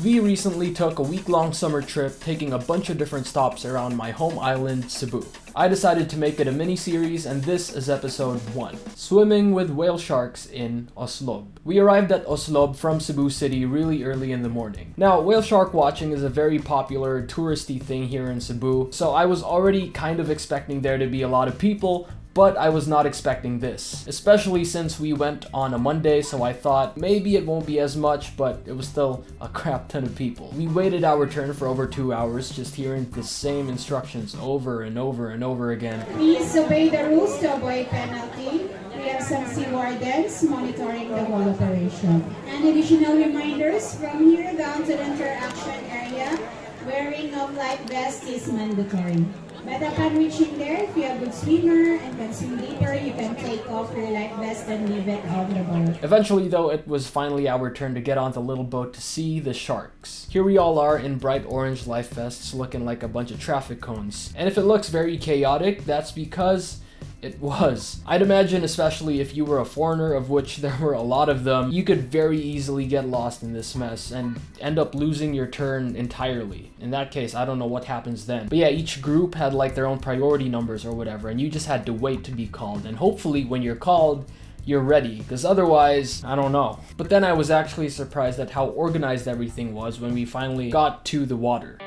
We recently took a week-long summer trip, taking a bunch of different stops around my home island, Cebu. I decided to make it a mini-series, and this is episode 1, Swimming with Whale Sharks in Oslob. We arrived at Oslob from Cebu City really early in the morning. Now, whale shark watching is a very popular touristy thing here in Cebu, so I was already kind of expecting there to be a lot of people, but I was not expecting this, especially since we went on a Monday, so I thought maybe it won't be as much, but it was still a crap ton of people. We waited our turn for over 2 hours, just hearing the same instructions over and over and over again. Please obey the rules to avoid penalty. We have some sea wardens monitoring the whole operation. And additional reminders, from here down to the interaction area, wearing of life vest is mandatory. But upon reaching there, if you're a good swimmer and can swim deeper, you can take off your life vest and leave it on the boat. Eventually though, it was finally our turn to get on the little boat to see the sharks. Here we all are in bright orange life vests looking like a bunch of traffic cones. And if it looks very chaotic, that's because it was. I'd imagine, especially if you were a foreigner, of which there were a lot of them, you could very easily get lost in this mess and end up losing your turn entirely. In that case, I don't know what happens then. But yeah, each group had like their own priority numbers or whatever, and you just had to wait to be called. And hopefully when you're called, you're ready, because otherwise, I don't know. But then I was actually surprised at how organized everything was when we finally got to the water.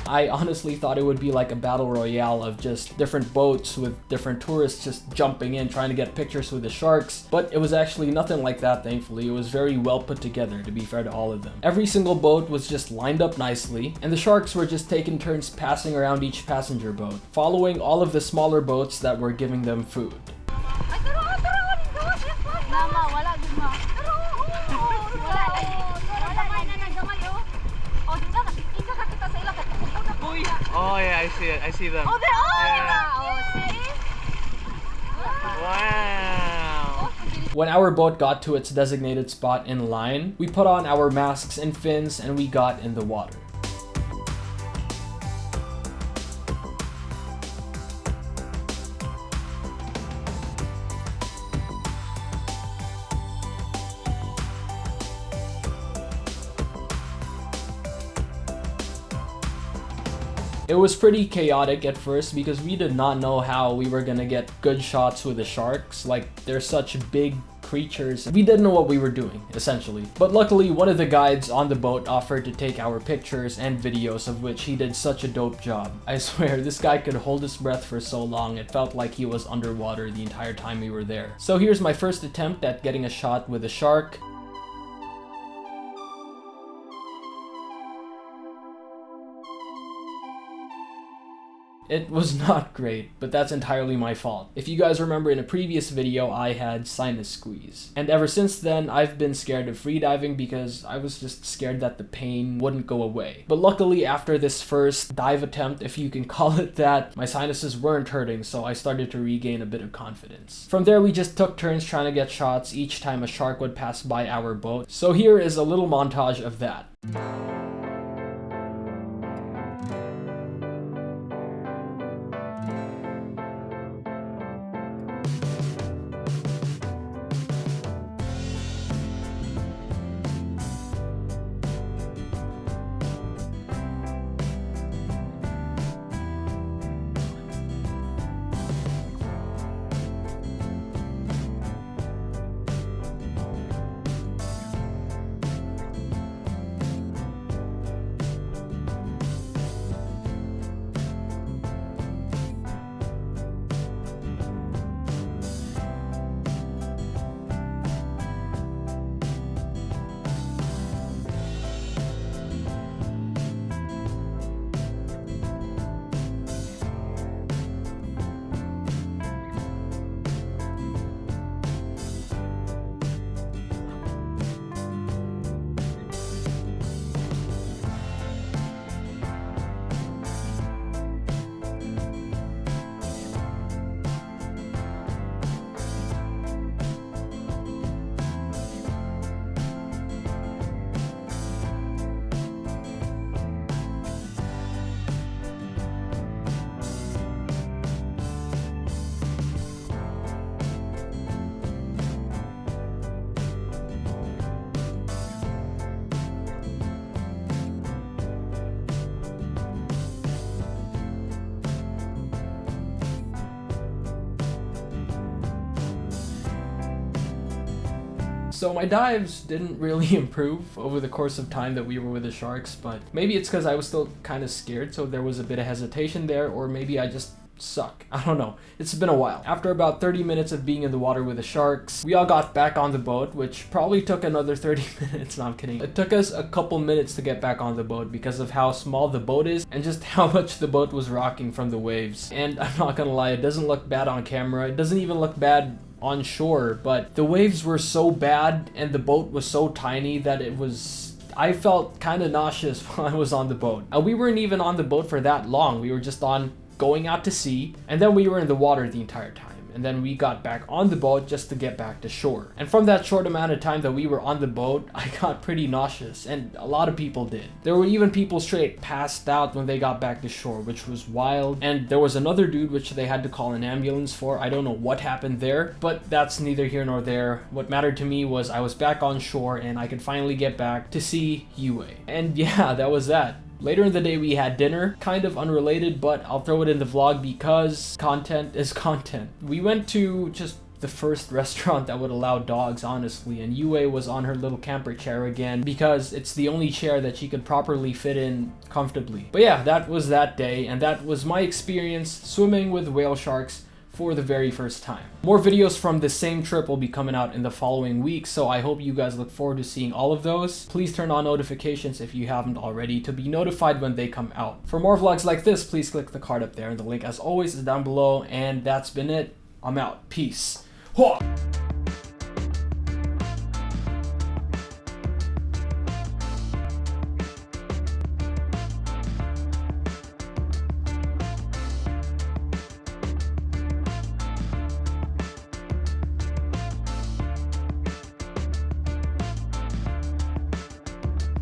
I honestly thought it would be like a battle royale of just different boats with different tourists just jumping in trying to get pictures with the sharks, but it was actually nothing like that, thankfully. It was very well put together, to be fair to all of them. Every single boat was just lined up nicely, and the sharks were just taking turns passing around each passenger boat, following all of the smaller boats that were giving them food. Oh yeah, I see it. I see them. Oh, they are! Yeah. Oh, see? Wow! When our boat got to its designated spot in line, we put on our masks and fins and we got in the water. It was pretty chaotic at first because we did not know how we were gonna get good shots with the sharks. Like, they're such big creatures. We didn't know what we were doing, essentially. But luckily, one of the guides on the boat offered to take our pictures and videos, of which he did such a dope job. I swear, this guy could hold his breath for so long, it felt like he was underwater the entire time we were there. So here's my first attempt at getting a shot with a shark. It was not great, but that's entirely my fault. If you guys remember, in a previous video, I had sinus squeeze. And ever since then, I've been scared of freediving because I was just scared that the pain wouldn't go away. But luckily, after this first dive attempt, if you can call it that, my sinuses weren't hurting, so I started to regain a bit of confidence. From there, we just took turns trying to get shots each time a shark would pass by our boat. So here is a little montage of that. So my dives didn't really improve over the course of time that we were with the sharks, but maybe it's because I was still kind of scared, so there was a bit of hesitation there, or maybe I just suck. I don't know. It's been a while. After about 30 minutes of being in the water with the sharks, we all got back on the boat, which probably took another 30 minutes. No, I'm kidding. It took us a couple minutes to get back on the boat because of how small the boat is and just how much the boat was rocking from the waves. And I'm not gonna lie, it doesn't look bad on camera. It doesn't even look bad on shore, but the waves were so bad and the boat was so tiny that I felt kind of nauseous while I was on the boat. We weren't even on the boat for that long. We were just going out to sea, and then we were in the water the entire time. And then we got back on the boat just to get back to shore. And from that short amount of time that we were on the boat, I got pretty nauseous, and a lot of people did. There were even people straight passed out when they got back to shore, which was wild. And there was another dude which they had to call an ambulance for. I don't know what happened there, but that's neither here nor there. What mattered to me was I was back on shore and I could finally get back to see Yue. And yeah, that was that. Later in the day, we had dinner, kind of unrelated, but I'll throw it in the vlog because content is content. We went to just the first restaurant that would allow dogs, honestly, and Yue was on her little camper chair again because it's the only chair that she could properly fit in comfortably. But yeah, that was that day, and that was my experience swimming with whale sharks for the very first time. More videos from the same trip will be coming out in the following weeks, so I hope you guys look forward to seeing all of those. Please turn on notifications if you haven't already to be notified when they come out. For more vlogs like this, please click the card up there, and the link as always is down below. And that's been it. I'm out. Peace. Hwah!